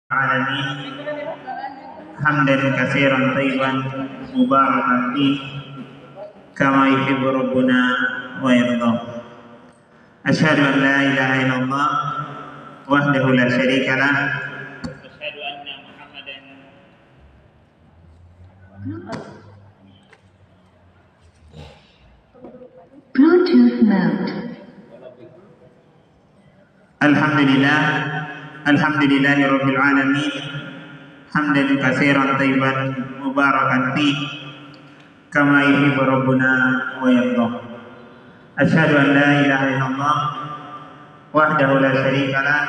العالمين حمدا كثيرا طيبا مباركا فيه كما يحب ربنا ويرضى. أشهد أن لا إله إلا الله وحده لا شريك له وأشهد أن محمدا Bluetooth mode. Alhamdulillahi Rabbil Alamin hamdan katsiran thayyiban mubarakan fih kama yuhibbu rabbuna wa yarda. Asyhadu an la ilaha illallah wahdahu la syarika lah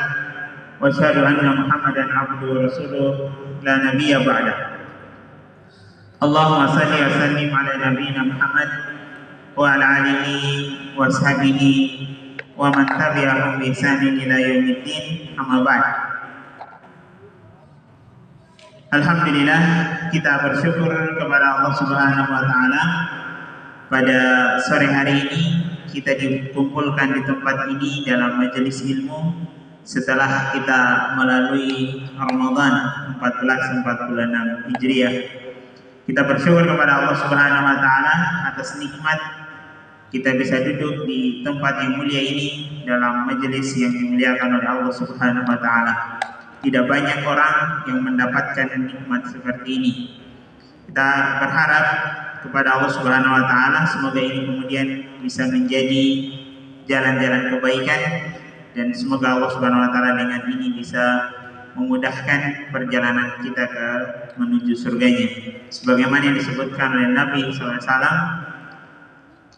wa asyhadu anna Muhammadan abduhu wa rasuluh la nabiyya ba'dah. Allahumma salli wa sallim ala nabiyyina Muhammad wa ala alihi wa sahbihi wa man tabi'ahum bi ihsanin ila yaumiddin, amma ba'd. Alhamdulillah, kita bersyukur kepada Allah Subhanahu wa taala pada sore hari ini kita dikumpulkan di tempat ini dalam majelis ilmu setelah kita melalui Ramadan 1446 Hijriah. Kita bersyukur kepada Allah Subhanahu wa taala atas nikmat kita bisa duduk di tempat yang mulia ini dalam majelis yang dimuliakan oleh Allah Subhanahu wa taala. Tidak banyak orang yang mendapatkan nikmat seperti ini. Kita berharap kepada Allah Subhanahu wa taala semoga ini kemudian bisa menjadi jalan-jalan kebaikan dan semoga Allah Subhanahu wa taala dengan ini bisa memudahkan perjalanan kita ke menuju surganya. Sebagaimana yang disebutkan oleh Nabi SAW,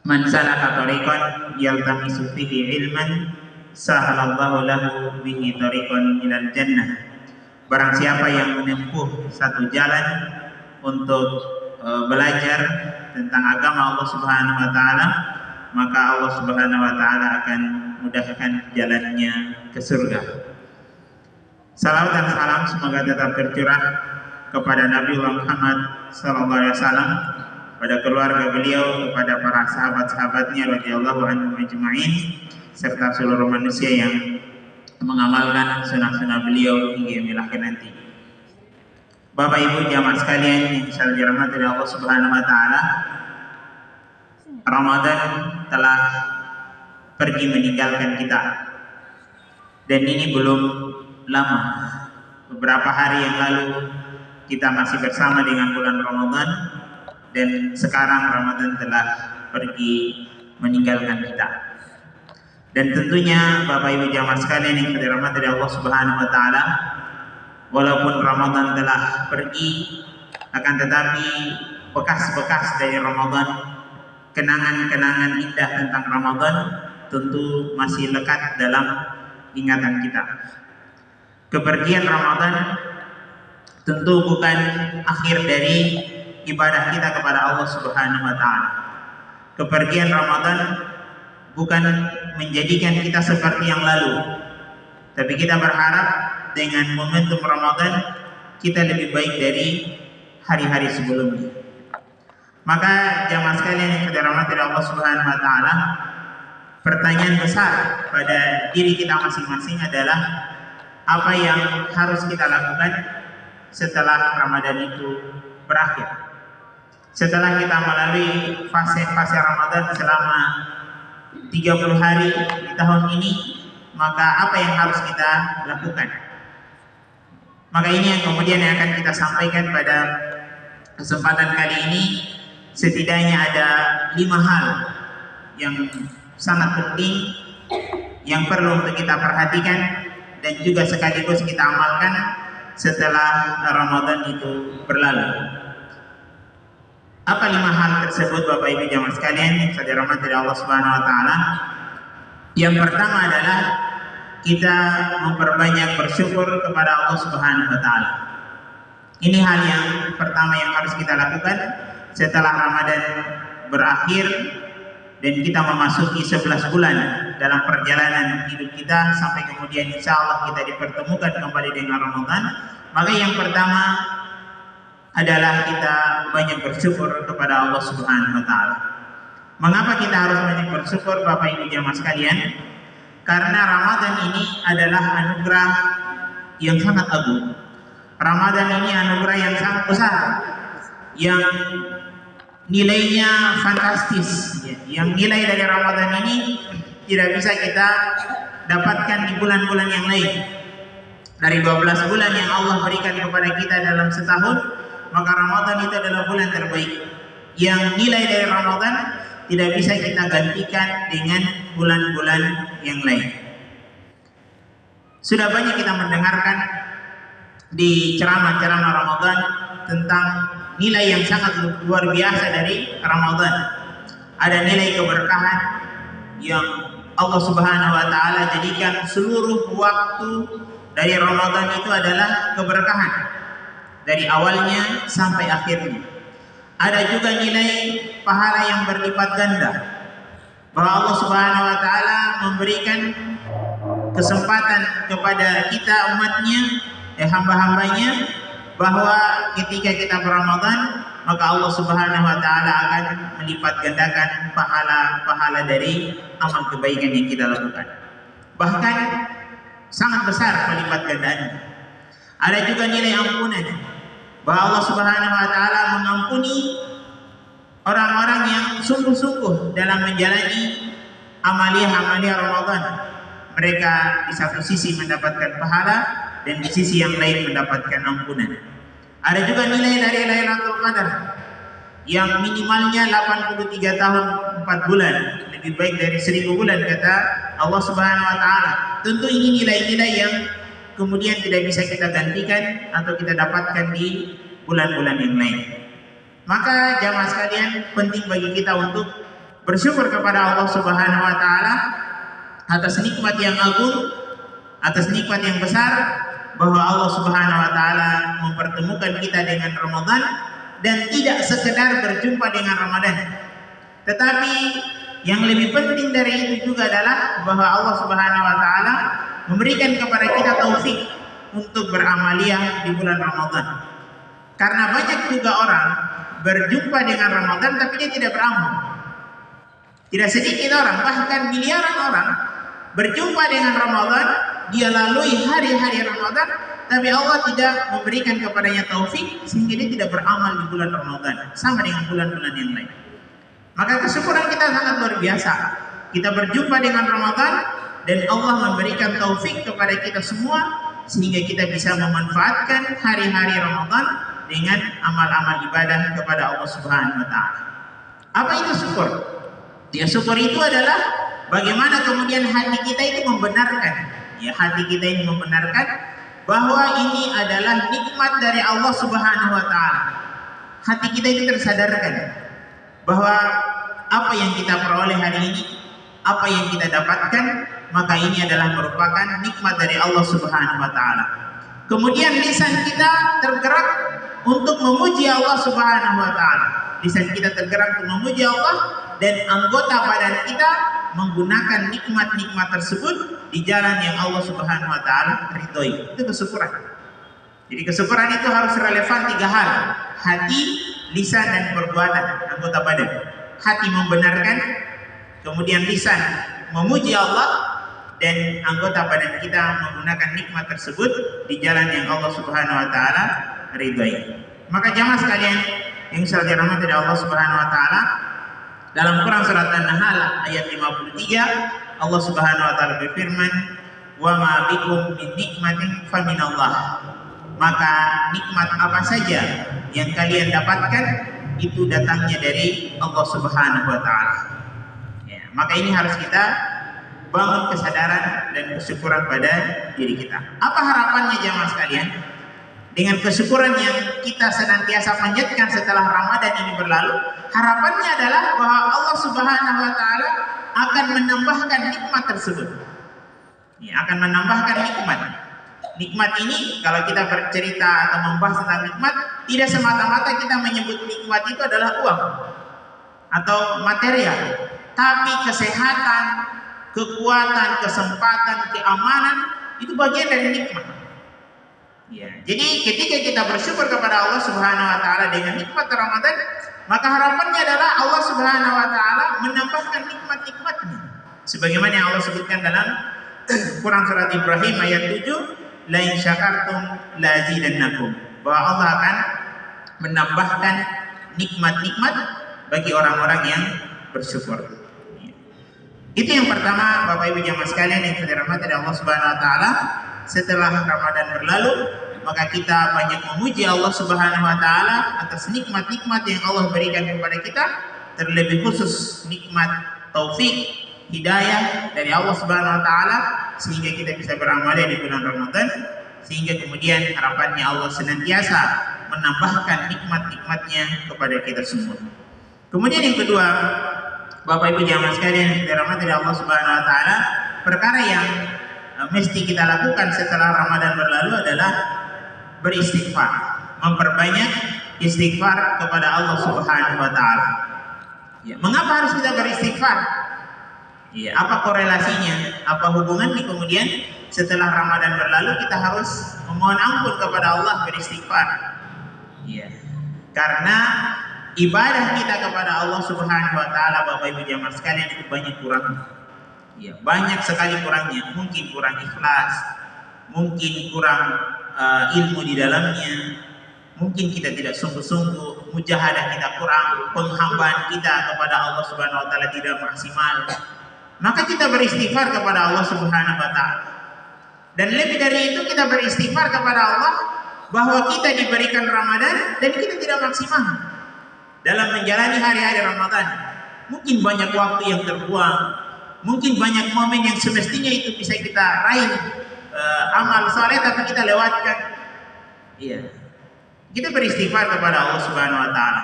man salaka tariqan yaltamisu fihi ilman sahalallahu lahu bihi tariqan ilal jannah. Barang siapa yang menempuh satu jalan untuk belajar tentang agama Allah Subhanahu wa taala, maka Allah Subhanahu wa taala akan mudahkan jalannya ke surga. Salawat dan salam semoga tetap tercurah kepada Nabi Muhammad sallallahu alaihi wasallam, pada keluarga beliau, kepada para sahabat-sahabatnya radhiyallahu anhum ajma'in, serta seluruh manusia yang mengamalkan sunnah-sunnah beliau hingga yaumil akhir nanti. Bapak Ibu jamaah sekalian yang dirahmati oleh Allah Subhanahu wa taala, Ramadan telah pergi meninggalkan kita. Dan ini belum lama. Beberapa hari yang lalu kita masih bersama dengan bulan Ramadan. Dan sekarang Ramadan telah pergi meninggalkan kita. Dan tentunya Bapak Ibu jamaah sekalian yang dirahmati oleh Allah Subhanahu wa taala, walaupun Ramadan telah pergi, akan tetapi bekas-bekas dari Ramadan, kenangan-kenangan indah tentang Ramadan tentu masih lekat dalam ingatan kita. Kepergian Ramadan tentu bukan akhir dari ibadah kita kepada Allah Subhanahu wa taala. Kepergian Ramadan bukan menjadikan kita seperti yang lalu, tapi kita berharap dengan momentum Ramadan kita lebih baik dari hari-hari sebelumnya. Maka jamaah sekalian yang dirahmati Allah Subhanahu wa taala, pertanyaan besar pada diri kita masing-masing adalah apa yang harus kita lakukan setelah Ramadan itu berakhir. Setelah kita melalui fase-fase Ramadan selama 30 hari di tahun ini, maka apa yang harus kita lakukan? Maka ini yang kemudian akan kita sampaikan pada kesempatan kali ini. Setidaknya ada 5 hal yang sangat penting yang perlu untuk kita perhatikan dan juga sekaligus kita amalkan setelah Ramadan itu berlalu. Apa 5 hal tersebut Bapak Ibu jamaah sekalian yang dirahmati oleh Allah Subhanahu wa taala? Yang pertama adalah kita memperbanyak bersyukur kepada Allah Subhanahu wa taala. Ini hal yang pertama yang harus kita lakukan setelah Ramadan berakhir dan kita memasuki 11 bulan dalam perjalanan hidup kita sampai kemudian insya Allah kita dipertemukan kembali dengan Ramadan. Maka yang pertama adalah kita banyak bersyukur kepada Allah Subhanahu wa taala. Mengapa kita harus banyak bersyukur Bapak Ibu jamaah sekalian? Karena Ramadan ini adalah anugerah yang sangat agung. Ramadan ini anugerah yang sangat besar, yang nilainya fantastis, yang nilai dari Ramadan ini tidak bisa kita dapatkan di bulan-bulan yang lain. Dari 12 bulan yang Allah berikan kepada kita dalam setahun, maka Ramadan itu adalah bulan terbaik, yang nilai dari Ramadan tidak bisa kita gantikan dengan bulan-bulan yang lain. Sudah banyak kita mendengarkan di ceramah-ceramah Ramadan tentang nilai yang sangat luar biasa dari Ramadan. Ada nilai keberkahan yang Allah Subhanahu wa taala jadikan seluruh waktu dari Ramadan itu adalah keberkahan, dari awalnya sampai akhirnya. Ada juga nilai pahala yang berlipat ganda, bahwa Allah Subhanahu wa taala memberikan kesempatan kepada kita umatnya, hamba-hambanya, bahwa ketika kita berRamadan, maka Allah Subhanahu wa taala akan melipat gandakan pahala-pahala dari amal kebaikan yang kita lakukan. Bahkan sangat besar pelipat gandaannya. Ada juga nilai ampunan, bahwa Allah Subhanahu wa taala mengampuni orang-orang yang sungguh-sungguh dalam menjalani amalia-amalia Ramadan. Mereka di satu sisi mendapatkan pahala dan di sisi yang lain mendapatkan ampunan. Ada juga nilai dari Lailatul Qadar yang minimalnya 83 tahun 4 bulan, lebih baik dari 1000 bulan kata Allah Subhanahu wa taala. Tentu ini nilai-nilai yang kemudian tidak bisa kita gantikan atau kita dapatkan di bulan-bulan yang lain. Maka jamaah sekalian, penting bagi kita untuk bersyukur kepada Allah Subhanahu wa taala atas nikmat yang agung, atas nikmat yang besar, bahwa Allah Subhanahu wa taala mempertemukan kita dengan Ramadan, dan tidak sekedar berjumpa dengan Ramadan, tetapi yang lebih penting dari itu juga adalah bahwa Allah Subhanahu wa taala memberikan kepada kita taufik untuk beramaliyah di bulan Ramadan. Karena banyak juga orang berjumpa dengan Ramadan tapi dia tidak beramal. Tidak sedikit orang, bahkan miliaran orang berjumpa dengan Ramadan, dia lalui hari-hari Ramadan, tapi Allah tidak memberikan kepadanya taufik sehingga dia tidak beramal di bulan Ramadan, sama dengan bulan-bulan yang lain. Maka kesyukuran kita sangat luar biasa. Kita berjumpa dengan Ramadan dan Allah memberikan taufik kepada kita semua sehingga kita bisa memanfaatkan hari-hari Ramadan dengan amal-amal ibadah kepada Allah Subhanahu wa taala. Apa itu syukur? Ya, syukur itu adalah bagaimana kemudian hati kita itu membenarkan, ya, hati kita ini membenarkan bahwa ini adalah nikmat dari Allah Subhanahu wa taala. Hati kita itu tersadarkan bahwa apa yang kita peroleh hari ini, apa yang kita dapatkan, maka ini adalah merupakan nikmat dari Allah Subhanahu wa taala. Kemudian lisan kita tergerak untuk memuji Allah Subhanahu wa taala. Lisan kita tergerak untuk memuji Allah, dan anggota badan kita menggunakan nikmat-nikmat tersebut di jalan yang Allah Subhanahu wa taala ridhoi. Itu kesyukuran. Jadi kesyukuran itu harus relevan 3 hal: hati, lisan, dan perbuatan anggota badan. Hati membenarkan, kemudian lisan memuji Allah, dan anggota badan kita menggunakan nikmat tersebut di jalan yang Allah Subhanahu wa taala ridhoi. Maka jamaah sekalian yang dirahmati oleh Allah Subhanahu wa taala, dalam Quran surat An-Nahl ayat 53, Allah Subhanahu wa taala berfirman, "Wa ma bikum min nikmatin faminallah." Maka nikmat apa saja yang kalian dapatkan itu datangnya dari Allah Subhanahu wa taala. Ya, maka ini harus kita bangun kesadaran dan kesyukuran pada diri kita. Apa harapannya jamaah sekalian? Dengan kesyukuran yang kita senantiasa panjatkan setelah Ramadan ini berlalu, harapannya adalah bahwa Allah Subhanahu wa taala akan menambahkan nikmat tersebut. Ya, akan menambahkan nikmat. Nikmat ini kalau kita bercerita atau membahas tentang nikmat, tidak semata-mata kita menyebut nikmat itu adalah uang atau material, tapi kesehatan, kekuatan, kesempatan, keamanan itu bagian dari nikmat. Ya, jadi ketika kita bersyukur kepada Allah Subhanahu wa taala dengan nikmat Ramadan, maka harapannya adalah Allah Subhanahu wa taala menambahkan nikmat-nikmatnya. Sebagaimana yang Allah sebutkan dalam Quran surat Ibrahim ayat 7, la in syakartum la azidannakum, bahwa Allah akan menambahkan nikmat-nikmat bagi orang-orang yang bersyukur. Itu yang pertama, Bapak Ibu jamaah sekalian yang dirahmati oleh Allah Subhanahu wa taala. Setelah Ramadan berlalu, maka kita banyak memuji Allah Subhanahu wa taala atas nikmat-nikmat yang Allah berikan kepada kita, terlebih khusus nikmat taufik, hidayah dari Allah Subhanahu wa taala sehingga kita bisa beramal di bulan Ramadan, sehingga kemudian harapannya Allah senantiasa menambahkan nikmat-nikmatnya kepada kita semua. Kemudian yang kedua, Bapak Ibu jamaah sekalian yang dirahmati oleh Allah Subhanahu wa taala, perkara yang mesti kita lakukan setelah Ramadan berlalu adalah beristighfar, memperbanyak istighfar kepada Allah Subhanahu wa taala. Ya, mengapa harus kita beristighfar? Ya, apa korelasinya? Apa hubungannya kemudian setelah Ramadan berlalu kita harus memohon ampun kepada Allah, beristighfar? Ya, karena ibadah kita kepada Allah Subhanahu wa taala, Bapak Ibu jamaah sekalian, itu banyak kurangnya. Ya, banyak sekali kurangnya. Mungkin kurang ikhlas, mungkin kurang ilmu di dalamnya, mungkin kita tidak sungguh-sungguh, mujahadah kita kurang, penghambaan kita kepada Allah Subhanahu wa taala tidak maksimal. Maka kita beristighfar kepada Allah Subhanahu wa taala. Dan lebih dari itu, kita beristighfar kepada Allah bahwa kita diberikan Ramadan dan kita tidak maksimal dalam menjalani hari-hari Ramadan. Mungkin banyak waktu yang terbuang, mungkin banyak momen yang semestinya itu bisa kita raih amal soleh tapi kita lewatkan. Iya, kita beristighfar kepada Allah Subhanahu wa taala.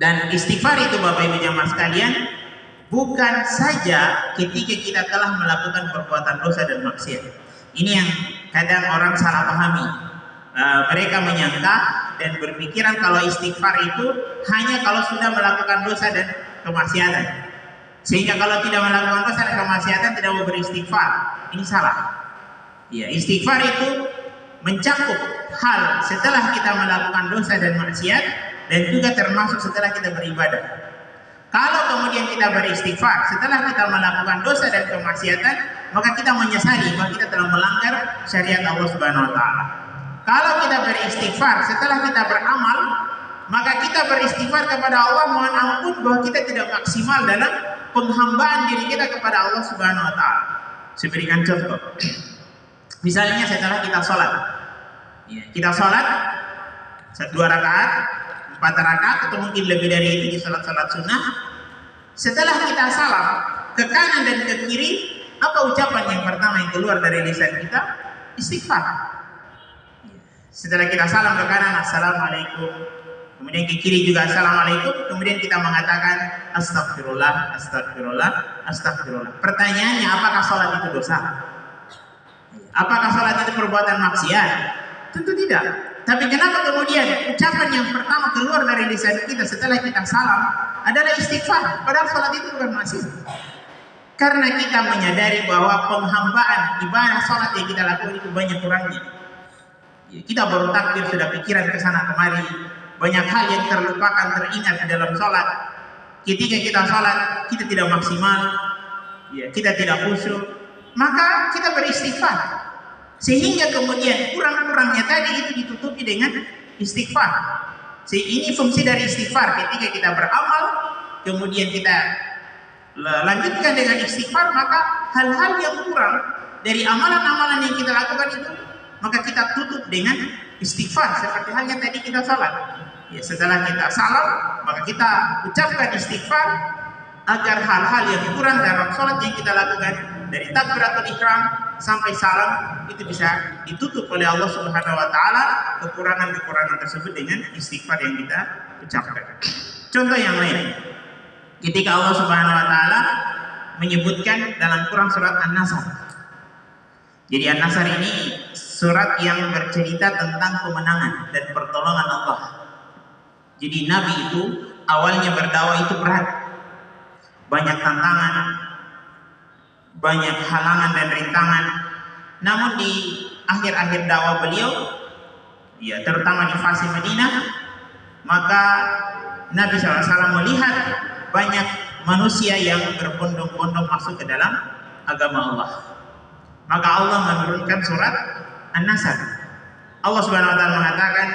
Dan istighfar itu, Bapak Ibu jamaah sekalian, bukan saja ketika kita telah melakukan perbuatan dosa dan maksiat. Ini yang kadang orang salah pahami. Mereka menyangka dan berpikiran kalau istighfar itu hanya kalau sudah melakukan dosa dan kemaksiatan, sehingga kalau tidak melakukan dosa dan kemaksiatan tidak mau beristighfar. Ini salah. Ya, istighfar itu mencakup hal setelah kita melakukan dosa dan maksiat, dan juga termasuk setelah kita beribadah. Kalau kemudian kita beristighfar setelah kita melakukan dosa dan kemaksiatan, maka kita menyesali bahwa kita telah melanggar syariat Allah Subhanahu wa taala. Kalau kita beristighfar setelah kita beramal, maka kita beristighfar kepada Allah, mohon ampun bahwa kita tidak maksimal dalam penghambaan diri kita kepada Allah Subhanahu wa taala. Saya berikan contoh. Misalnya setelah kita sholat, ya, kita sholat 2 rakaat, 4 rakaat, atau mungkin lebih dari itu di sholat-sholat sunnah. Setelah kita salam ke kanan dan ke kiri, apa ucapan yang pertama yang keluar dari lisan kita? Istighfar. Setelah kita salam ke kanan, assalamualaikum, kemudian ke kiri juga assalamualaikum, kemudian kita mengatakan astagfirullah, astagfirullah, astagfirullah. Pertanyaannya, apakah sholat itu dosa? Apakah sholat itu perbuatan maksiat? Tentu tidak. Tapi kenapa kemudian ucapan yang pertama keluar dari lisan kita setelah kita salam adalah istighfar, padahal sholat itu bukan maksiat? Karena kita menyadari bahwa penghambaan ibadah sholat yang kita lakukan itu banyak kurangnya. Kita baru takbir sudah pikiran ke sana kemari, banyak hal yang terlupakan, teringat di dalam sholat. Ketika kita sholat, kita tidak maksimal, ya, kita tidak khusyuk, maka kita beristighfar, sehingga kemudian kurang-kurangnya tadi itu ditutupi dengan istighfar. Ini fungsi dari istighfar. Ketika kita beramal, kemudian kita lanjutkan dengan istighfar, maka hal-hal yang kurang dari amalan-amalan yang kita lakukan itu, maka kita tutup dengan istighfar, seperti halnya tadi kita salat. Ya, setelah kita salam, maka kita ucapkan istighfar agar hal-hal yang kurang dalam salat yang kita lakukan dari takbiratul ihram sampai salam itu bisa ditutup oleh Allah Subhanahu wa taala, kekurangan-kekurangan tersebut dengan istighfar yang kita ucapkan. Contoh yang lain, ketika Allah Subhanahu wa taala menyebutkan dalam Quran surat An-Nasr. Jadi An-Nasr ini surat yang bercerita tentang kemenangan dan pertolongan Allah. Jadi Nabi itu awalnya berdakwah itu berat, banyak tantangan, banyak halangan dan rintangan. Namun di akhir-akhir dakwah beliau, ya terutama di fase Madinah, maka Nabi SAW melihat banyak manusia yang berbondong-bondong masuk ke dalam agama Allah. Maka Allah menurunkan surat An-Nasr. Allah Subhanahu wa taala mengatakan,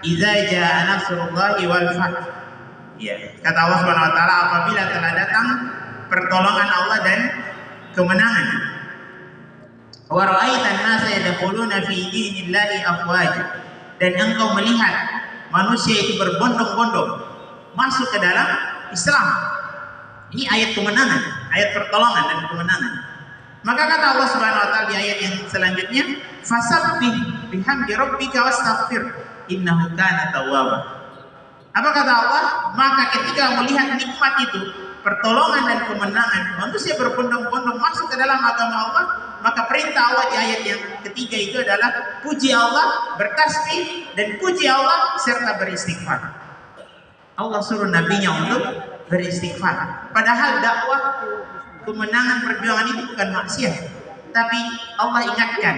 "Idza jaa nasrullahi wal fath." Ya, kata Allah Subhanahu wa taala, apabila telah datang pertolongan Allah dan kemenangan. Wa ra'aitan nasa yadkhuluna fi dinillahi afwaja. Dan engkau melihat manusia itu berbondong-bondong masuk ke dalam Islam. Ini ayat kemenangan, ayat pertolongan dan kemenangan. Maka kata Allah Subhanahu wa taala di ayat yang selanjutnya, "Fasabbih bihamdi rabbika wastaghfir innahu kana tawwaba." Apa kata Allah? Maka ketika melihat nikmat itu, pertolongan dan kemenangan, manusia berbondong-bondong masuk ke dalam agama Allah, maka perintah Allah di ayat yang ketiga itu adalah puji Allah, bertasbih dan puji Allah serta beristighfar. Allah suruh nabinya untuk beristighfar. Padahal dakwah kemenangan perjuangan itu bukan maksiat, tapi Allah ingatkan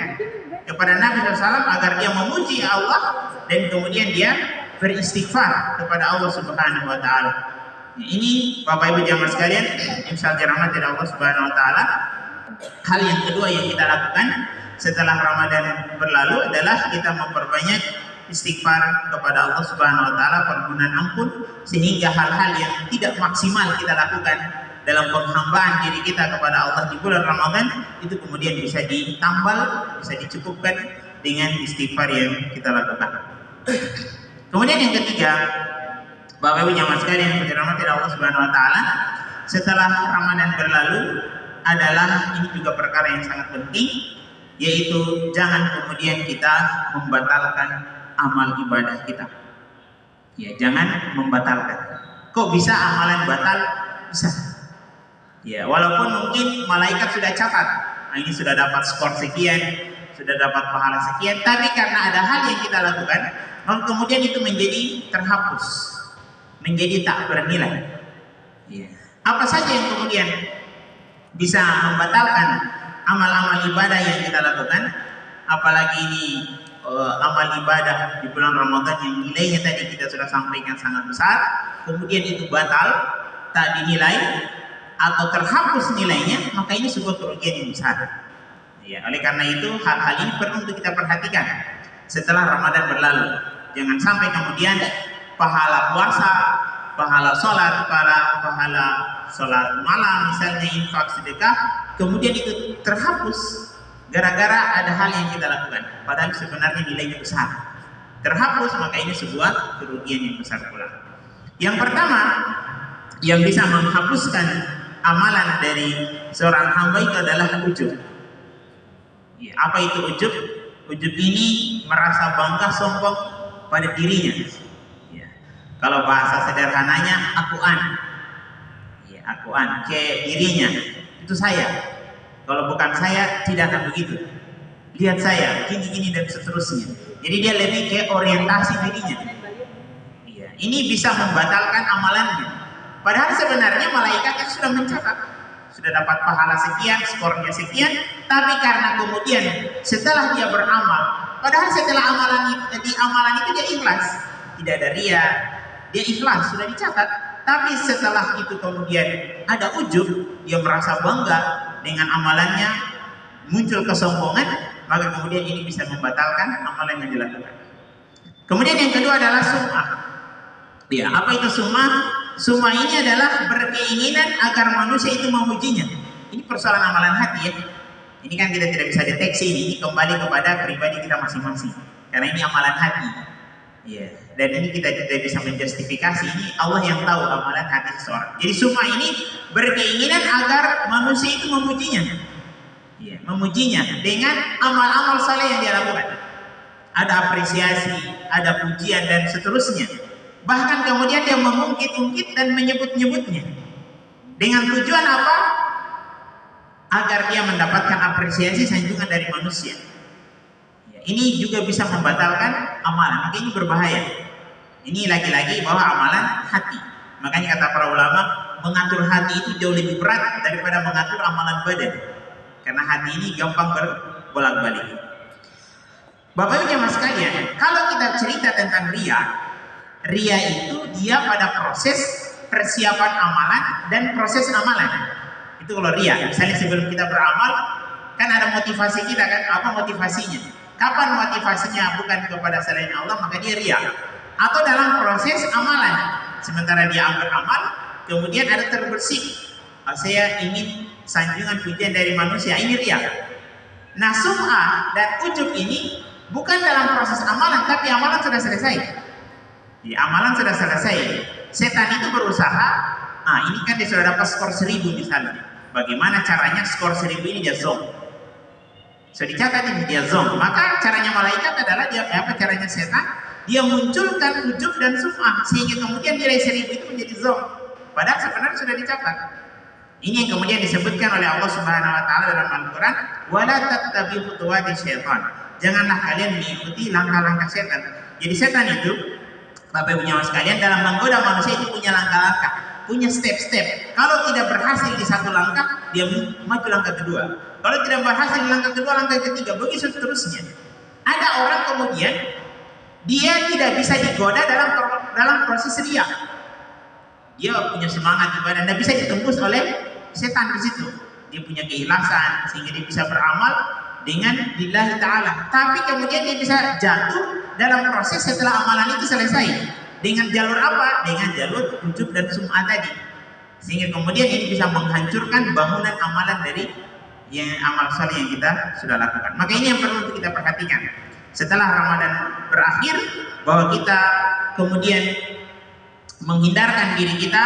kepada Nabi SAW agar dia memuji Allah dan kemudian dia beristighfar kepada Allah Subhanahu wa taala. Ini Bapak Ibu jamaah sekalian, insyaallah dirahmati Allah Subhanahu wa taala. Hal yang kedua yang kita lakukan setelah Ramadan berlalu adalah kita memperbanyak istighfar kepada Allah Subhanahu wa taala, permohonan ampun, sehingga hal-hal yang tidak maksimal kita lakukan dalam penghambaan diri kita kepada Allah di bulan Ramadan itu kemudian bisa ditambal, bisa dicukupkan dengan istighfar yang kita lakukan. Kemudian yang ketiga, Bapak Ibu jamaah sekalian yang dirahmati Allah Subhanahu wa taala, setelah Ramadan berlalu adalah ini juga perkara yang sangat penting, yaitu jangan kemudian kita membatalkan amal ibadah kita. Ya, jangan membatalkan. Kok bisa amalan batal? Bisa. Ya, walaupun mungkin malaikat sudah catat, ini sudah dapat skor sekian, sudah dapat pahala sekian, tapi karena ada hal yang kita lakukan, maka kemudian itu menjadi terhapus, menjadi tak bernilai. Ya. Apa saja yang kemudian bisa membatalkan amal-amal ibadah yang kita lakukan, apalagi ini amal ibadah di bulan Ramadan yang nilainya tadi kita sudah sampaikan sangat besar, kemudian itu batal, tak dinilai atau terhapus nilainya, maka ini sebuah kerugian yang besar. Ya, oleh karena itu hal-hal ini perlu untuk kita perhatikan setelah Ramadan berlalu. Jangan sampai kemudian pahala puasa, pahala sholat, pahala sholat malam, misalnya infak sedekah, kemudian itu terhapus gara-gara ada hal yang kita lakukan, padahal sebenarnya nilainya besar. Terhapus, maka ini sebuah kerugian yang besar pula. Yang pertama yang bisa menghapuskan amalan dari seorang hamba itu adalah ujub. Ya, apa itu ujub? Ujub ini merasa bangga, sombong pada dirinya. Ya. Kalau bahasa sederhananya, akuan. Ya, akuan ke dirinya. Itu saya. Kalau bukan saya, tidak akan begitu. Lihat saya, gini-gini dan seterusnya. Jadi dia lebih ke orientasi dirinya. Ya. Ini bisa membatalkan amalannya. Padahal sebenarnya malaikat sudah mencatat, sudah dapat pahala sekian, skornya sekian, tapi karena kemudian setelah dia beramal, padahal setelah amalan itu dia ikhlas, tidak ada ria, dia ikhlas, sudah dicatat, tapi setelah itu kemudian ada ujub, dia merasa bangga dengan amalannya, muncul kesombongan, maka kemudian ini bisa membatalkan amalan yang dilakukan. Kemudian yang kedua adalah sum'ah. Ya, apa itu sum'ah? Sum'ah ini adalah berkeinginan agar manusia itu memujinya. Ini persoalan amalan hati ya. Ini kan kita tidak bisa deteksi, ini kembali kepada pribadi kita masing-masing. Karena ini amalan hati. Ya. Dan ini kita tidak bisa menjustifikasi, ini Allah yang tahu amalan hati seseorang. Jadi sum'ah ini berkeinginan agar manusia itu memujinya. Ya, memujinya dengan amal-amal saleh yang dia lakukan. Ada apresiasi, ada pujian dan seterusnya. Bahkan kemudian dia mengungkit-ungkit dan menyebut-nyebutnya. Dengan tujuan apa? Agar dia mendapatkan apresiasi sanjungan dari manusia. Ya, ini juga bisa membatalkan amalan. Maka ini berbahaya. Ini lagi-lagi bahwa amalan hati. Makanya kata para ulama, mengatur hati itu jauh lebih berat daripada mengatur amalan badan. Karena hati ini gampang berbolak-balik. Bapak Ibu jemaah sekalian, kalau kita cerita tentang ria itu dia pada proses persiapan amalan dan proses amalan. Itu kalau ria. Misalnya sebelum kita beramal, Kan ada motivasi kita kan, apa motivasinya? Kapan motivasinya bukan kepada selain Allah, maka dia riya. Atau dalam proses amalan, sementara dia beramal, kemudian ada terbersih. Saya ingin sanjungan pujian dari manusia, ini riya. Nah, sum'ah dan ujub ini bukan dalam proses amalan, tapi amalan sudah selesai. Ya, amalan sudah selesai. Setan itu berusaha, ini kan dia sudah dapat skor 1000 misalnya. Bagaimana caranya skor 1000 ini dia zong? Sudah dicatat ini dia zong. Maka caranya malaikat adalah caranya setan? Dia munculkan ujub dan sum'ah sehingga kemudian nilai 1000 itu menjadi zong. Padahal sebenarnya sudah dicatat. Ini yang kemudian disebutkan oleh Allah Subhanahu wa taala dalam Al-Qur'an, "Wala tattabi'u khutuwati syaitan." Janganlah kalian mengikuti langkah-langkah setan. Jadi setan itu, Bapak Ibu nyawa sekalian, dalam menggoda manusia itu punya langkah-langkah, punya step-step. Kalau tidak berhasil di satu langkah, dia maju langkah kedua. Kalau tidak berhasil di langkah kedua, langkah ketiga, begitu seterusnya. Ada orang kemudian dia tidak bisa digoda dalam proses riya. Dia punya semangat ibadah, tidak bisa ditembus oleh setan di situ. Dia punya keikhlasan sehingga dia bisa beramal dengan lillahi ta'ala. Tapi kemudian dia bisa jatuh dalam proses setelah amalan itu selesai. Dengan jalur apa? Dengan jalur ujub dan sum'ah tadi. Sehingga kemudian ini bisa menghancurkan bangunan amalan dari yang amal saleh yang kita sudah lakukan. Maka ini yang perlu untuk kita perhatikan. Setelah Ramadan berakhir, bahwa kita kemudian menghindarkan diri kita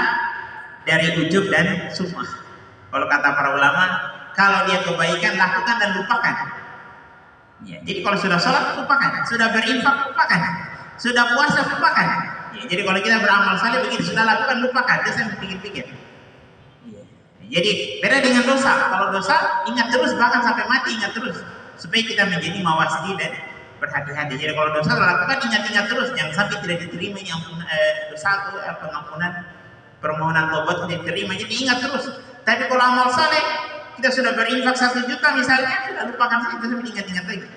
dari ujub dan sum'ah. Kalau kata para ulama, kalau dia kebaikan lakukan dan lupakan. Ya, jadi kalau sudah sholat lupakan, sudah berinfak lupakan, sudah puasa lupakan. Ya, jadi kalau kita beramal saleh begitu, sudah lakukan lupakan, jangan pikir-pikir. Ya, jadi beda dengan dosa. Kalau dosa ingat terus, bahkan sampai mati ingat terus, supaya kita menjadi mawasdi dan berhati-hati. Jadi kalau dosa lakukan ingat-ingat terus, jangan sampai tidak diterima yang dosa atau pengampunan permohonan tobat tidak diterima. Jadi ingat terus. Tapi kalau amal saleh, kita sudah berinfak 1 juta misalnya, sudah lupakan saja, sampai ingat-ingat lagi.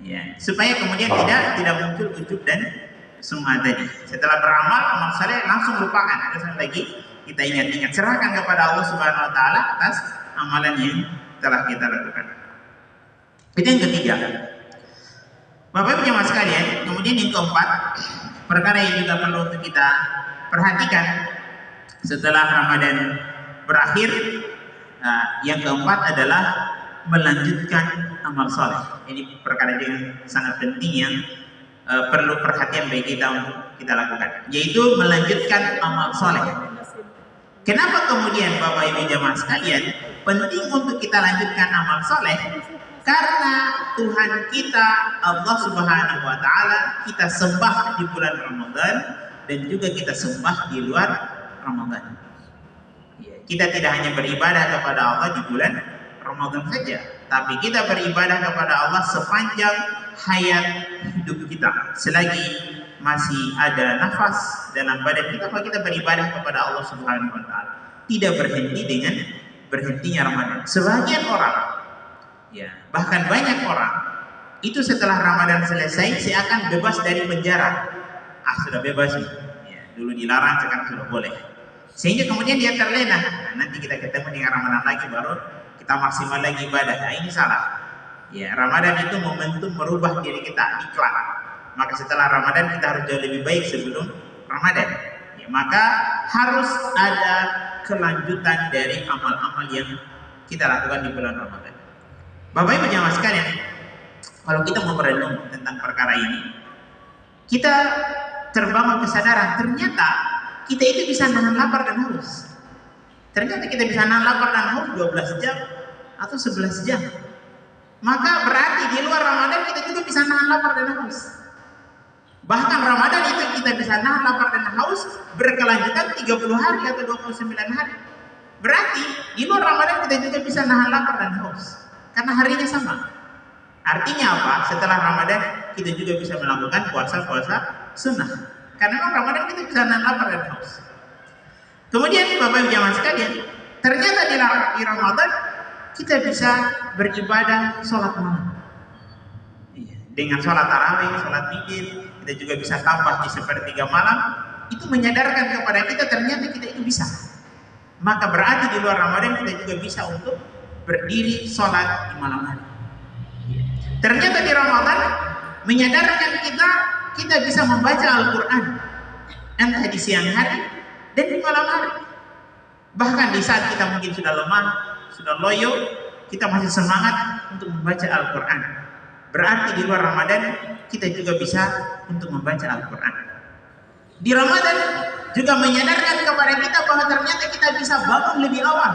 Ya, supaya kemudian tidak muncul ujub dan sum'ah tadi. Setelah beramal amal saleh langsung lupakan. Terus lagi kita ingat-ingat, serahkan kepada Allah Subhanahu wa taala atas amalan yang telah kita lakukan. Itu yang ketiga. Bapak Ibu jemaah sekalian, kemudian yang keempat, perkara yang juga perlu untuk kita perhatikan setelah Ramadan berakhir, yang keempat adalah melanjutkan amal soleh. Ini perkara yang sangat penting yang perlu perhatian bagi kita untuk kita lakukan, yaitu melanjutkan amal soleh. Kenapa kemudian Bapak Ibu jemaah sekalian penting untuk kita lanjutkan amal soleh? Karena Tuhan kita Allah Subhanahu wa taala kita sembah di bulan Ramadan dan juga kita sembah di luar Ramadan. Kita tidak hanya beribadah kepada Allah di bulan Ramadan saja, tapi kita beribadah kepada Allah sepanjang hayat hidup kita. Selagi masih ada nafas dalam badan kita, maka kita beribadah kepada Allah Subhanahu wa taala. Tidak berhenti dengan berhentinya Ramadan. Sebagian orang, ya, bahkan banyak orang itu setelah Ramadan selesai saya akan bebas dari penjara. Sudah bebas nih. Ya, dulu dilarang, sekarang sudah boleh. Sehingga kemudian dia terlena. Nanti kita ketemu dengan Ramadan lagi, baru kita maksimal lagi ibadah. Ini salah. Ya, Ramadan itu momentum merubah diri kita, iklan. Maka setelah Ramadan kita harus jauh lebih baik sebelum Ramadan. Ya, maka harus ada kelanjutan dari amal-amal yang kita lakukan di bulan Ramadan. Bapak Ibu jemaah sekalian, kalau kita mau merenung tentang perkara ini, kita terbangun kesadaran ternyata kita itu bisa nahan lapar dan haus. Ternyata kita bisa nahan lapar dan haus 12 jam atau 11 jam. Maka berarti di luar Ramadan kita juga bisa nahan lapar dan haus. Bahkan Ramadan itu kita bisa nahan lapar dan haus berkelanjutan 30 hari atau 29 hari. Berarti di luar Ramadan kita juga bisa nahan lapar dan haus. Karena harinya sama. Artinya apa? Setelah Ramadan kita juga bisa melakukan puasa-puasa sunnah. Karena memang Ramadan kita bisa nahan lapar dan haus. Kemudian Bapak Ibu jemaah sekalian, ternyata di Ramadan kita bisa beribadah sholat malam. Dengan sholat tarawih, sholat witir, kita juga bisa tambah di sepertiga malam. Itu menyadarkan kepada kita ternyata kita itu bisa. Maka berarti di luar Ramadan kita juga bisa untuk berdiri sholat di malam hari. Ternyata di Ramadan menyadarkan kita bisa membaca Al-Quran entah di siang hari dan di malam hari. Bahkan di saat kita mungkin sudah lemah, sudah loyo, kita masih semangat untuk membaca Al-Quran. Berarti di luar Ramadan kita juga bisa untuk membaca Al-Quran. Di Ramadan juga menyadarkan kepada kita bahwa ternyata kita bisa bangun lebih awal.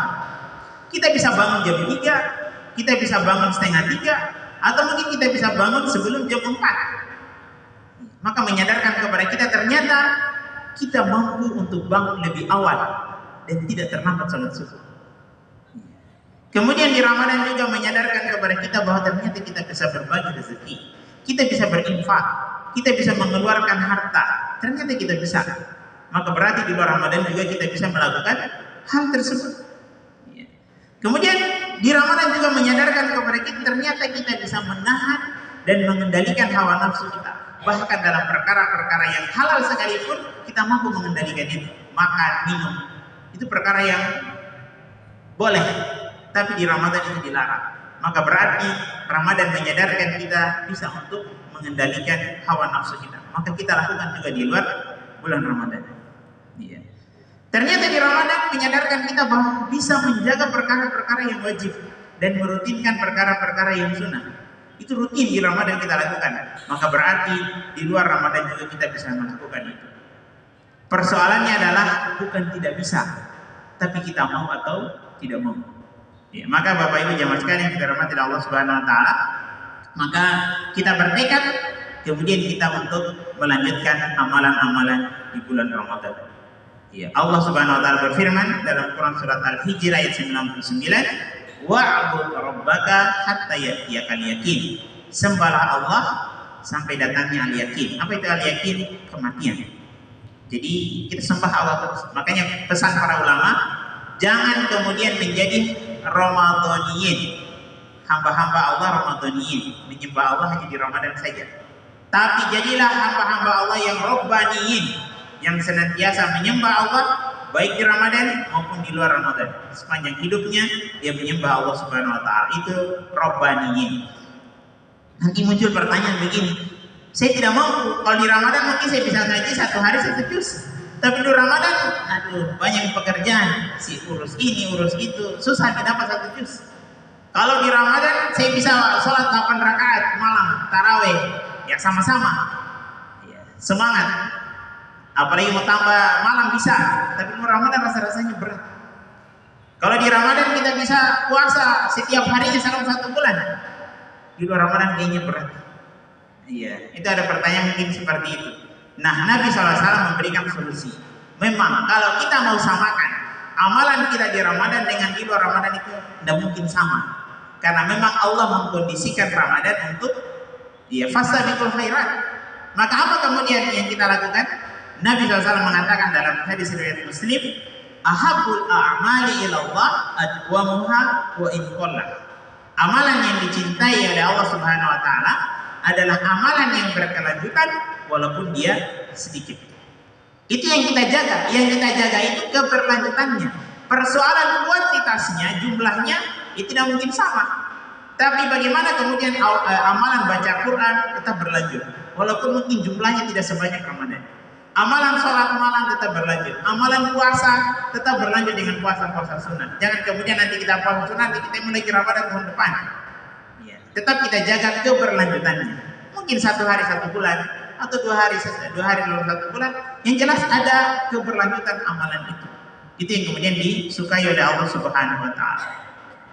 Kita bisa bangun jam 3, kita bisa bangun setengah 3, atau mungkin kita bisa bangun sebelum jam 4. Maka menyadarkan kepada kita ternyata kita mampu untuk bangun lebih awal dan tidak terlambat salat subuh. Kemudian di Ramadan juga menyadarkan kepada kita bahwa ternyata kita bisa berbagi rezeki, kita bisa berinfak, kita bisa mengeluarkan harta. Ternyata kita bisa. Maka berarti di luar Ramadan juga kita bisa melakukan hal tersebut. Kemudian di Ramadan juga menyadarkan kepada kita ternyata kita bisa menahan dan mengendalikan hawa nafsu kita. Bahkan dalam perkara-perkara yang halal sekalipun kita mampu mengendalikan itu. Makan, minum, itu perkara yang boleh, tapi di Ramadan itu dilarang. Maka berarti Ramadan menyadarkan kita bisa untuk mengendalikan hawa nafsu kita. Maka kita lakukan juga di luar bulan Ramadan. Ternyata di Ramadan menyadarkan kita bahwa bisa menjaga perkara-perkara yang wajib dan merutinkan perkara-perkara yang sunnah. Itu rutin di Ramadan kita lakukan. Maka berarti di luar Ramadan juga kita bisa melakukan itu. Persoalannya adalah bukan tidak bisa, tapi kita mau atau tidak mau. Maka Bapak Ibu jamaah sekalian yang dirahmati Allah Subhanahu Wa Taala, maka kita bertekad kemudian kita untuk melanjutkan amalan-amalan di bulan Ramadan. Allah Subhanahu Wa Taala berfirman dalam Quran surat Al-Hijr ayat 99, wa'bud rabbaka hatta ya'tiyakal yakin. Sembahlah Allah sampai datangnya al-yakin. Apa itu al-yakin? Kematian. Jadi kita sembah Allah terus. Makanya pesan para ulama, jangan kemudian menjadi Ramadhaniyin, hamba-hamba Allah Ramadhaniyin, menyembah Allah hanya di Ramadan saja. Tapi jadilah hamba-hamba Allah yang Rabbaniyin, yang senantiasa menyembah Allah baik di Ramadan maupun di luar Ramadan. Sepanjang hidupnya dia menyembah Allah Subhanahu Wa Taala. Itu Rabbaniyin. Nanti muncul pertanyaan begini, saya tidak mampu. Kalau di Ramadan mungkin saya bisa ngaji 1 hari 1 juz. Tapi di Ramadan, aduh banyak pekerjaan, si urus ini, urus itu, susah didapat 1 juz. Kalau di Ramadan saya bisa sholat 8 rakaat malam, taraweh, ya sama-sama, semangat. Apalagi mau tambah malam bisa, tapi di Ramadan rasa-rasanya berat. Kalau di Ramadan kita bisa puasa setiap harinya selama 1 bulan, di luar Ramadan kayaknya berat. Itu ada pertanyaan mungkin seperti itu. Nah, Nabi SAW memberikan solusi. Memang kalau kita mau samakan amalan kita di Ramadan dengan di luar Ramadan itu tidak mungkin sama. Karena memang Allah mengkondisikan Ramadan untuk fastabiqul khairat. Maka apa kemudian yang kita lakukan? Nabi SAW mengatakan dalam hadis riwayat Muslim, ahabbul a'mali ilallah adwamuha wa in qalla. Amalan yang dicintai oleh Allah Subhanahu Wa Taala adalah amalan yang berkelanjutan walaupun dia sedikit. Itu yang kita jaga. Yang kita jaga itu keberlanjutannya. Persoalan kuantitasnya, jumlahnya itu tidak mungkin sama. Tapi bagaimana kemudian amalan baca Quran tetap berlanjut walaupun mungkin jumlahnya tidak sebanyak Ramadan. Amalan sholat malam tetap berlanjut. Amalan puasa tetap berlanjut dengan puasa-puasa sunnah. Jangan kemudian nanti kita puasa sunnah, nanti kita mulai Ramadan tahun depan. Tetap kita jaga keberlanjutannya. Mungkin 1 hari 1 bulan atau 2 hari dalam 1 bulan. Yang jelas ada keberlanjutan amalan itu. Itu yang kemudian disukai oleh Allah Subhanahu Wa Taala.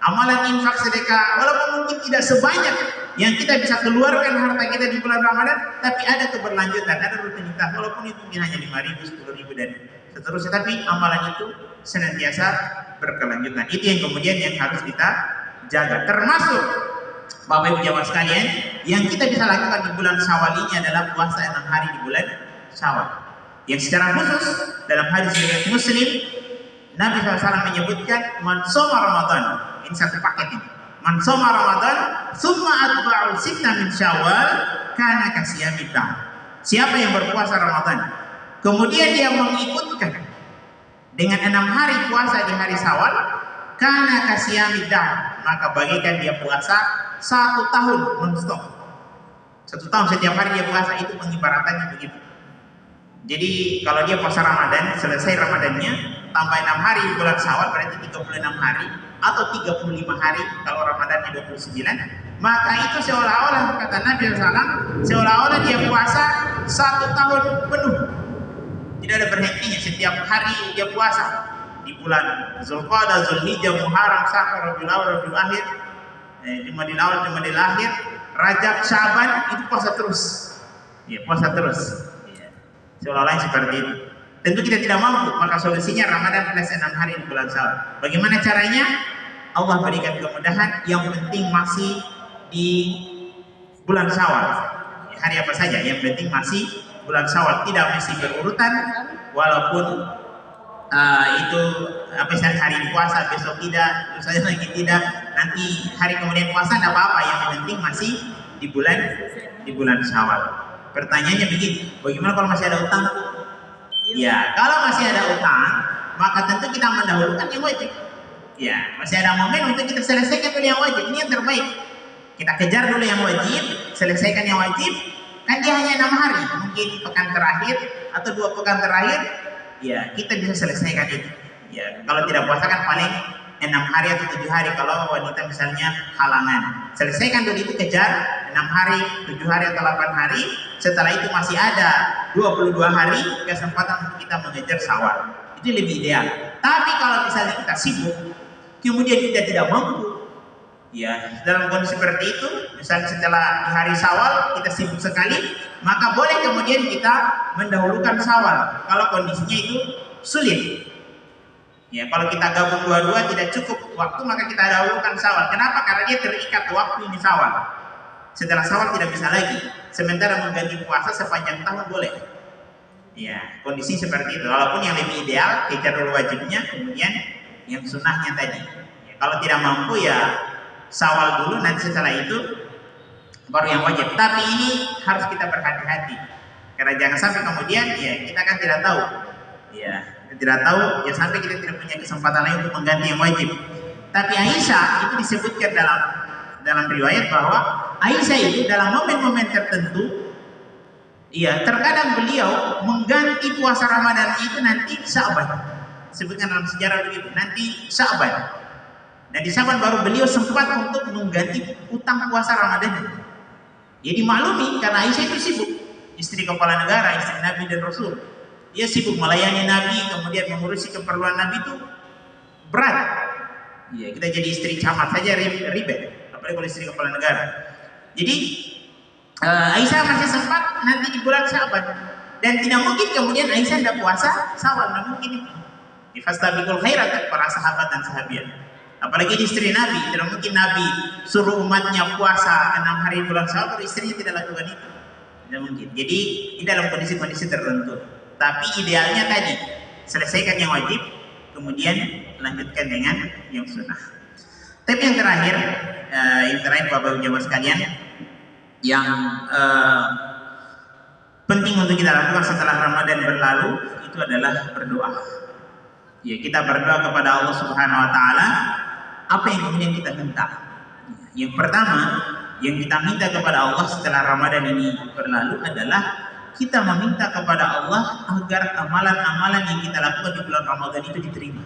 Amalan infak sedekah walaupun mungkin tidak sebanyak yang kita bisa keluarkan harta kita di bulan Ramadan, tapi ada keberlanjutan, ada rutinitas walaupun itu mungkin hanya 5.000, 10.000 dan seterusnya, tapi amalan itu senantiasa berkelanjutan. Itu yang kemudian yang harus kita jaga. Termasuk Bapak Ibu jamaah sekalian, yang kita bisa lakukan di bulan Syawal ini adalah puasa 6 hari di bulan Syawal. Yang secara khusus dalam hadis riwayat Muslim, Nabi SAW menyebutkan man shoma Ramadan. Ini satu paket ini. Man shoma Ramadan, summa atba'u sitta min Syawal, kana kasiyamid dahr. Siapa yang berpuasa Ramadan, kemudian dia mengikutkan dengan 6 hari puasa di hari Syawal, kana kasiyamid dahr. maka bagikan dia puasa 1 tahun non-stop. 1 tahun setiap hari dia puasa, itu pengibaratannya begitu. Jadi kalau dia puasa Ramadan, selesai Ramadannya, tambah 6 hari bulan Syawal, berarti 36 hari atau 35 hari kalau Ramadannya 29, maka itu seolah-olah kata Nabi SAW, seolah-olah dia puasa 1 tahun penuh. Tidak ada berhentinya, setiap hari dia puasa. Di bulan Zulqa'dah, Zulhijjah, Muharram, Safar, Rabiul Awal, Rabiul Akhir, Jumadil Awal, Jumadil Akhir, Rajab, Syaban, itu puasa terus. Ya, puasa terus. Ya. Seolah-olah seperti itu. Tentu kita tidak mampu, maka solusinya Ramadan plus 6 hari di bulan Syawal. Bagaimana caranya? Allah berikan kemudahan, yang penting masih di bulan Syawal. Ya, hari apa saja, yang penting masih bulan Syawal, tidak mesti berurutan, walaupun itu misalnya hari puasa besok tidak, terus saja lagi tidak, nanti hari kemudian puasa tidak apa-apa, yang penting masih di bulan Syawal. Pertanyaannya begini, bagaimana kalau masih ada utang? Ya, kalau masih ada utang, maka tentu kita mendahulukan yang wajib. Ya, masih ada momen untuk kita selesaikan dulu yang wajib, ini yang terbaik. Kita kejar dulu yang wajib, selesaikan yang wajib. Kan dia hanya 6 hari, mungkin pekan terakhir atau 2 pekan terakhir, ya kita bisa selesaikan itu. Ya, kalau tidak puasa kan paling 6 hari atau 7 hari kalau wanita misalnya halangan. Selesaikan dulu itu, kejar 6 hari, 7 hari atau 8 hari. Setelah itu masih ada 22 hari kesempatan untuk kita mengejar Syawal. Itu lebih ideal. Tapi kalau misalnya kita sibuk, kemudian kita tidak mampu, ya dalam kondisi seperti itu, misalnya setelah di hari Syawal kita sibuk sekali, maka boleh kemudian kita mendahulukan Syawal kalau kondisinya itu sulit. Ya, kalau kita gabung dua-dua tidak cukup waktu, maka kita dahulukan Syawal. Kenapa? Karena dia terikat waktu ini Syawal. Setelah Syawal tidak bisa lagi. Sementara mengganti puasa sepanjang tahun boleh. Ya, kondisi seperti itu. Walaupun yang lebih ideal kejar dulu wajibnya, kemudian yang sunnahnya tadi. Ya, kalau tidak mampu ya Syawal dulu, nanti setelah itu baru yang wajib. Tapi ini harus kita berhati-hati, karena jangan sampai kemudian ya kita kan tidak tahu, ya kita tidak tahu, ya sampai kita tidak punya kesempatan lain untuk mengganti yang wajib. Tapi Aisyah itu disebutkan dalam riwayat bahwa Aisyah itu dalam momen-momen tertentu, ya terkadang beliau mengganti puasa Ramadan itu nanti Sya'ban. Disebutkan dalam sejarah begitu, nanti Sya'ban. Dan di Sya'ban baru beliau sempat untuk mengganti utang puasa Ramadan. Jadi maklumi, karena Aisyah itu sibuk, istri kepala negara, istri Nabi dan Rasul. Dia sibuk melayani Nabi, kemudian mengurusi keperluan Nabi itu berat. Ya, kita jadi istri camat saja ribet, apalagi kalau istri kepala negara. Jadi Aisyah masih sempat nanti di bulan Sya'ban, dan tidak mungkin kemudian Aisyah tidak puasa Syawal, tidak mungkin itu. Fastabiqul khairat para sahabat dan sahabiat. Apalagi istri Nabi, tidak mungkin Nabi suruh umatnya puasa 6 hari bulan Syawal, istrinya tidak lakukan itu. Tidak mungkin. Jadi ini dalam kondisi-kondisi tertentu. Tapi idealnya tadi, selesaikan yang wajib, kemudian lanjutkan dengan yang sunnah. Tapi yang terakhir Bapak Ibu sekalian, yang penting untuk kita lakukan setelah Ramadan berlalu, itu adalah berdoa. Ya, kita berdoa kepada Allah Subhanahu wa taala apa yang kemudian kita minta. Yang pertama yang kita minta kepada Allah setelah Ramadan ini berlalu adalah kita meminta kepada Allah agar amalan-amalan yang kita lakukan di bulan Ramadan itu diterima.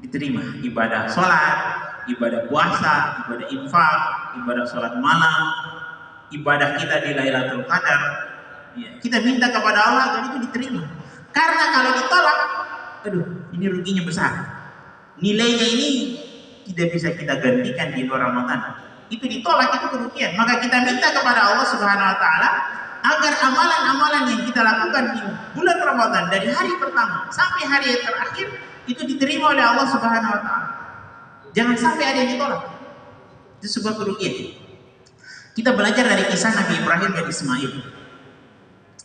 Diterima, ibadah sholat, ibadah puasa, ibadah infak, ibadah sholat malam, ibadah kita di Lailatul Qadar. Ya, kita minta kepada Allah agar itu diterima. Karena kalau ditolak, aduh, ini ruginya besar. Nilainya ini tidak bisa kita gantikan di luar Ramadan. Itu ditolak, itu kerugian. Maka kita minta kepada Allah Subhanahu wa taala agar amalan-amalan yang kita lakukan di bulan Ramadan dari hari pertama sampai hari yang terakhir itu diterima oleh Allah Subhanahu wa taala. Jangan sampai ada yang ditolak. Itu sebuah kerugian. Kita belajar dari kisah Nabi Ibrahim dan Ismail.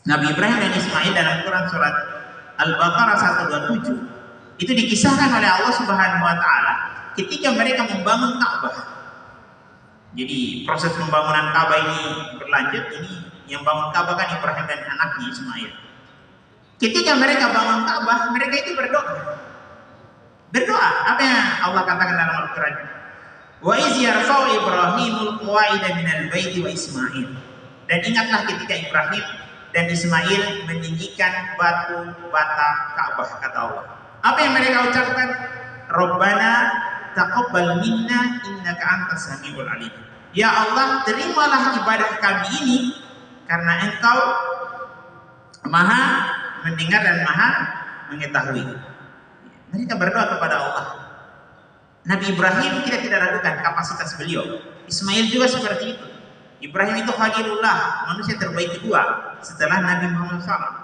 Nabi Ibrahim dan Ismail dalam Quran surat Al-Baqarah 127 itu dikisahkan oleh Allah Subhanahu wa taala ketika mereka membangun Ka'bah. Jadi proses pembangunan Ka'bah ini berlanjut. Ini yang bangun Ka'bah kan Ibrahim dan anaknya Ismail. Ketika mereka bangun Ka'bah, mereka itu berdoa. Berdoa, apa yang Allah katakan dalam Al-Quran? Wa iz yarfa'u Ibrahimul qawaida minal baiti wa Ismail. Dan ingatlah ketika Ibrahim dan Ismail meninggikan batu bata Ka'bah, kata Allah. Apa yang mereka ucapkan? Rabbana taqabbal minna innaka antas samiul alim. Ya Allah, terimalah ibadah kami ini karena Engkau Maha mendengar dan Maha mengetahui. Mereka berdoa kepada Allah. Nabi Ibrahim kita tidak ragukan kapasitas beliau. Ismail juga seperti itu. Ibrahim itu Khalilullah, manusia terbaik kedua setelah Nabi Muhammad SAW.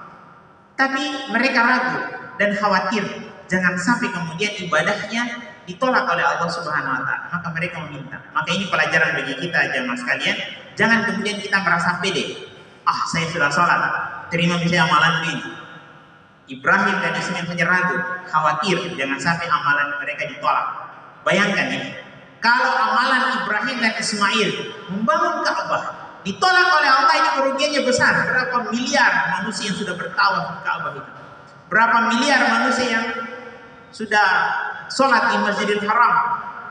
Tapi mereka ragu dan khawatir jangan sampai kemudian ibadahnya ditolak oleh Allah Subhanahu wa Ta'ala. Maka mereka meminta. Maka ini pelajaran bagi kita jamaah sekalian. Jangan kemudian kita merasa pede. Saya sudah sholat, terima misalnya amalan ini. Ibrahim dan Ismail hanya ragu, khawatir jangan sampai amalan mereka ditolak. Bayangkan ini, kalau amalan Ibrahim dan Ismail membangun Ka'bah ditolak oleh Allah, ini kerugiannya besar. Berapa miliar manusia yang sudah bertawaf di Ka'bah itu? Berapa miliar manusia yang sudah sholat di Masjidil Haram,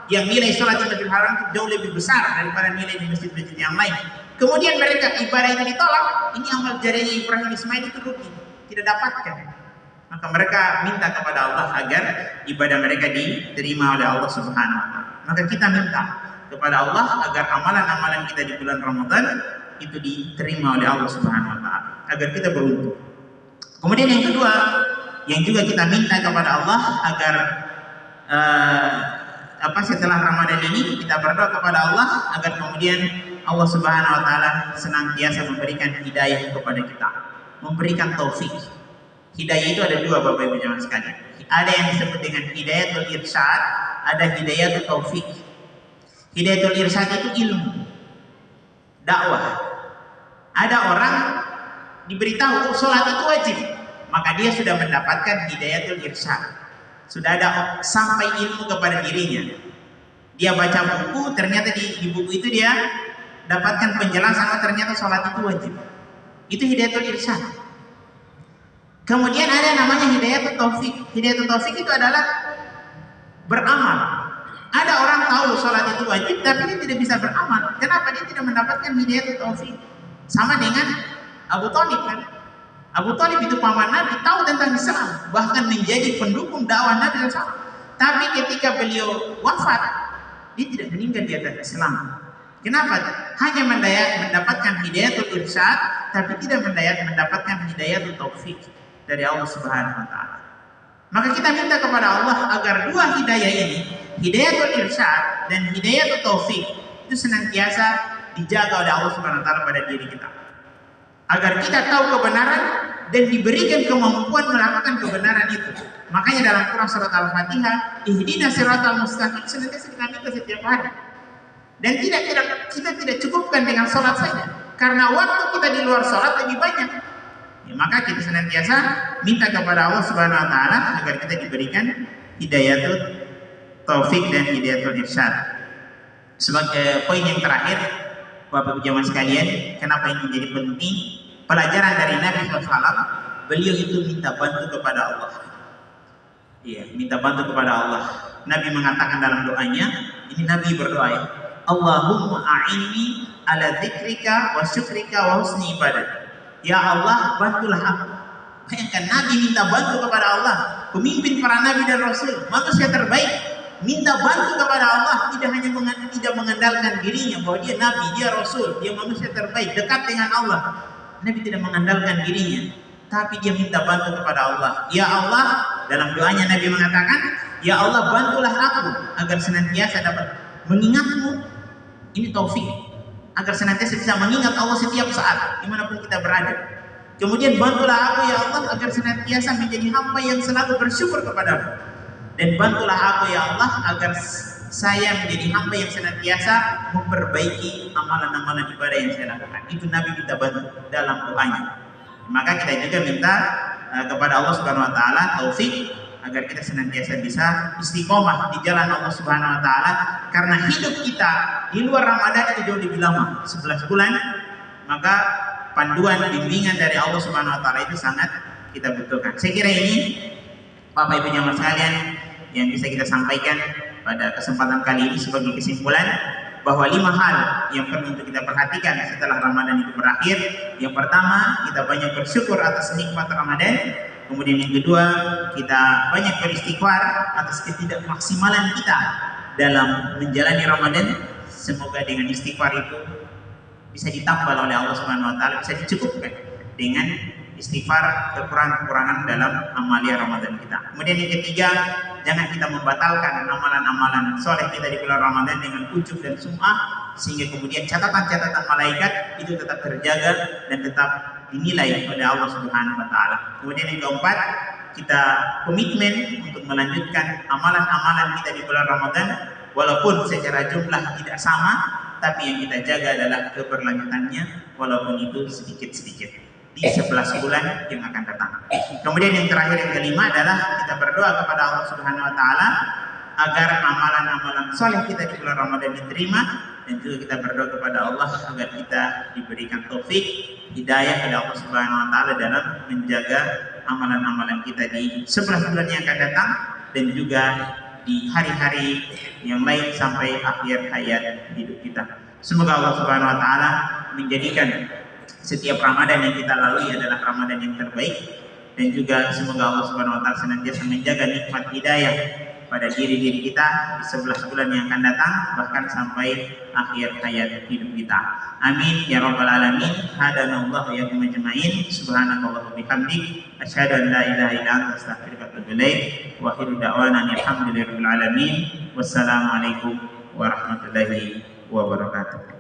yang nilai sholat di Masjidil Haram itu jauh lebih besar daripada nilai di masjid-masjid yang lain. Kemudian mereka ibadah itu ditolak, ini amal jariahnya Ibrahim Ismail itu rugi, tidak dapatkan. Maka mereka minta kepada Allah agar ibadah mereka diterima oleh Allah Subhanahu wa Ta'ala. Maka kita minta kepada Allah agar amalan-amalan kita di bulan Ramadan itu diterima oleh Allah Subhanahu wa Ta'ala, agar kita beruntung. Kemudian yang kedua, yang juga kita minta kepada Allah agar setelah Ramadan ini kita berdoa kepada Allah agar kemudian Allah Subhanahu wa Ta'ala senantiasa memberikan hidayah kepada kita, memberikan taufik. Hidayah itu ada dua, Bapak Ibu jemaah sekalian. Ada yang disebut dengan hidayatul irsyad, ada hidayatul taufik. Hidayatul irsyad itu ilmu, dakwah. Ada orang diberitahu sholat itu wajib, maka dia sudah mendapatkan hidayatul irsyad. Sudah ada sampai ilmu kepada dirinya. Dia baca buku, ternyata di buku itu dia dapatkan penjelasan, ternyata sholat itu wajib. Itu hidayatul irsyad. Kemudian ada yang namanya hidayatul taufik. Hidayatul taufik itu adalah beramal. Ada orang tahu sholat itu wajib, tapi dia tidak bisa beramal. Kenapa? Dia tidak mendapatkan hidayatul taufik. Sama dengan Abu Thalib kan? Abu Thalib itu paman Nabi, tahu tentang Islam, bahkan menjadi pendukung dakwah Nabi SAW. Tapi ketika beliau wafat, dia tidak meninggal di atas Islam. Kenapa? Hanya mendapatkan hidayatul irsyad, tapi tidak mendapatkan hidayatul taufik dari Allah Subhanahu wa Ta'ala. Maka kita minta kepada Allah agar dua hidayah ini, hidayatul irsyad dan hidayatul taufik, itu senantiasa dijaga oleh Allah Subhanahu wa Ta'ala pada diri kita. Agar kita tahu kebenaran dan diberikan kemampuan melakukan kebenaran itu. Makanya dalam Quran surat Al-Fatihah, ihdinas siratal mustaqim, senantiasa kita minta setiap hari. Dan kita tidak cukupkan dengan sholat saja, karena waktu kita di luar sholat lebih banyak. Maka kita senantiasa minta kepada Allah Subhanahu wa Ta'ala agar kita diberikan hidayatul taufik dan hidayatul irsyad. Sebagai poin yang terakhir, Bapak Ibu jemaah sekalian, kenapa ini menjadi penting? Pelajaran dari Nabi SAW, beliau itu minta bantu kepada Allah. Iya, minta bantu kepada Allah. Nabi mengatakan dalam doanya, ini Nabi berdoa ya, Allahumma a'inni ala dzikrika wa syukrika wa husni ibadah. Ya Allah, bantulah aku. Bayangkan Nabi minta bantu kepada Allah, pemimpin para Nabi dan Rasul, manusia terbaik, minta bantu kepada Allah. Tidak hanya tidak mengandalkan dirinya bahwa dia Nabi, dia Rasul, dia manusia terbaik, dekat dengan Allah. Nabi tidak mengandalkan dirinya, tapi dia minta bantu kepada Allah. Ya Allah, dalam doanya Nabi mengatakan, Ya Allah, bantulah aku agar senantiasa dapat mengingatmu. Ini taufik, agar senantiasa bisa mengingat Allah setiap saat dimanapun kita berada. Kemudian bantulah aku ya Allah agar senantiasa menjadi hamba yang selalu bersyukur kepadamu. Dan bantulah aku ya Allah agar saya menjadi hamba yang senantiasa memperbaiki amalan-amalan ibadah yang saya lakukan. Itu Nabi minta bantu dalam doanya. Maka kita juga minta kepada Allah Subhanahu wa Ta'ala taufik agar kita senantiasa bisa istiqomah di jalan Allah Subhanahu wa Ta'ala, karena hidup kita di luar Ramadan itu jauh lebih lama, 11 bulan. Maka panduan bimbingan dari Allah Subhanahu wa Ta'ala itu sangat kita butuhkan. Saya kira ini Bapak Ibu jemaah sekalian yang bisa kita sampaikan pada kesempatan kali ini sebagai kesimpulan bahwa 5 hal yang perlu untuk kita perhatikan setelah Ramadan itu berakhir. Yang pertama, kita banyak bersyukur atas nikmat Ramadan. Kemudian yang kedua, kita banyak beristighfar atas ketidakmaksimalan kita dalam menjalani Ramadan. Semoga dengan istighfar itu bisa ditambal oleh Allah Subhanahu wa taala, bisa dicukupkan dengan istighfar kekurangan-kekurangan dalam amalia Ramadan kita. Kemudian yang ketiga, jangan kita membatalkan amalan-amalan soleh kita di bulan Ramadan dengan ujub dan sum'ah, sehingga kemudian catatan-catatan malaikat itu tetap terjaga dan tetap dinilai oleh Allah Subhanahu wa taala. Kemudian yang keempat, kita komitmen untuk melanjutkan amalan-amalan kita di bulan Ramadan walaupun secara jumlah tidak sama, tapi yang kita jaga adalah keberlanjutannya walaupun itu sedikit-sedikit di 11 bulan yang akan datang. Kemudian yang terakhir, yang kelima adalah kita berdoa kepada Allah Subhanahu wa taala agar amalan-amalan soleh kita di bulan Ramadan diterima, dan juga kita berdoa kepada Allah agar kita diberikan taufik, hidayah oleh Allah Subhanahu wa taala dalam menjaga amalan-amalan kita di 11 bulan yang akan datang dan juga di hari-hari yang lain sampai akhir hayat hidup kita. Semoga Allah Subhanahu wa taala menjadikan setiap Ramadan yang kita lalui adalah Ramadan yang terbaik, dan juga semoga Allah Subhanahu wa taala senantiasa menjaga nikmat hidayah pada diri-diri kita di 11 bulan yang akan datang, bahkan sampai akhir hayat hidup kita. Amin ya rabbal alamin. Hadanallahu wa iyyakum ajmain. Subhanakallahumma wa bihamdik, asyhadu an la ilaha illa anta, astaghfiruka wa atubu ilaik. Wa akhiru da'wana alhamdulillahirabbil alamin. Wassalamualaikum warahmatullahi wabarakatuh.